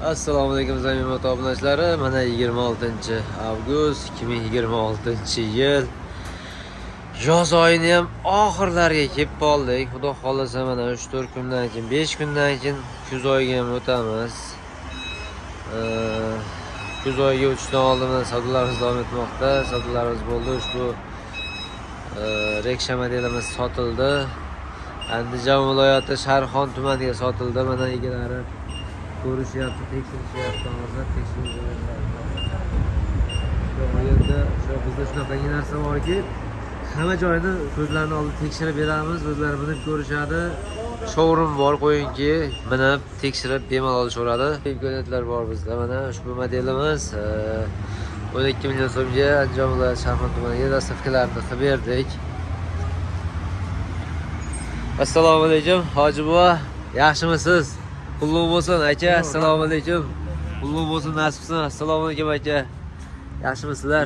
Assalomu alaykum zamin obunachilar. Mana 26 avgust 2026 yil. Yoz oyini ham oxirlariga kelib qoldik. Xudo xolasa mana 3-4 kundan keyin, 5 kundan keyin kuz oyiga ham o'tamiz. Kuz oyiga o'tishdan oldin savdolarimiz davom etmoqda. Savdolarimiz bo'ldi. Ushbu Reksha modelimiz sotildi. Andijon viloyati Sharxon tumaniga sotildi. Mana egalari ko'rishyapti, tekshirishyapti, hozir tekshirishyapti. Endi bizda shunaqangi narsa borki, hamma joyni ko'zlarini oldida tekshirib beramiz, o'zlari minib ko'rishadi. Showroom bor, qo'yingki, minib tekshirib bemalol olishaveradi. Imkoniyatlar bor bizda. Mana ushbu modelimiz 12 million so'mga Andijon viloyati Sharxon tumaniga dastavkalarni qilib berdik. Assalomu alaykum, hoji buva, yaxshimisiz? Qutlug' bo'lsin aka. Assalomu alaykum. Qutlug' bo'lsin, nasibsin. Assalomu alaykum aka. Yaxshimisizlar?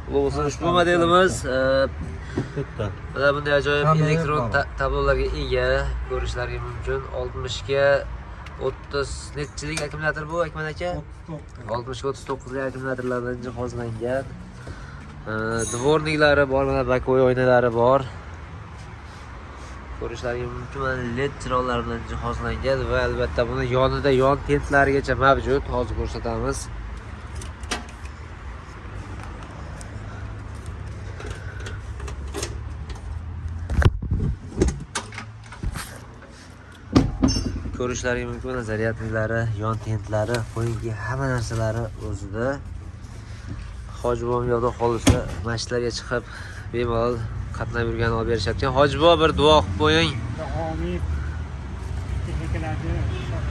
Qutlug' bo'lsin. Ushbu modelimiz mana bunday ajoyib elektron tablolarga ega, ko'rishlariga mumkin. 60 ga 30 netchilik akkumulyator bu Akmal aka? 60 ga 39 lik akkumulyatorlardan jihozlangan. Dvorniklari bor, mana bakovoy oynalari bor. Ko'rishlariga mumkin, LED chiroqlar bilan jihozlangan va albatta buni yonida yon tentlarigacha mavjud. Hozir ko'rsatamiz. Ko'rishlariga mumkin, zaryadlilari, yon tentlari, qo'yingi hamma narsalari o'zida. Hoji bobo yo'lda qolsa, masjidlarga chiqib bemalol qatnab yurgan olib berishayotgan. Hoji bobo bir duo qilib qo'ying. Amin. Texnikalarni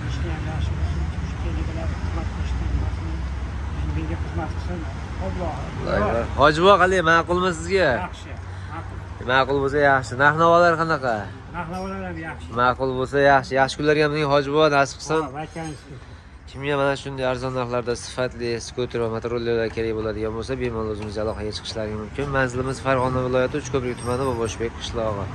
ishni ham yaxshi bo'lsin. Texnikalar xizmat qilishdan menga xizmat qilsin. Alloh. Hoji bobo qalay, ma'qulmi sizga? Yaxshi. Ma'qul bo'lsa yaxshi. Narx-navolar qanaqa? Narx-navolar ham yaxshi. Ma'qul bo'lsa yaxshi. Yaxshi kunlarga ham mening hoji bobo nasib qilsin. Kimga mana shunday arzon narxlarda sifatli skuter va motorollerlar kerak bo'ladigan bo'lsa, bemalol o'zimizga aloqaga chiqishlari mumkin. Manzilimiz Farg'ona viloyati Uchko'prik tumani va Boshbek qishlog'i.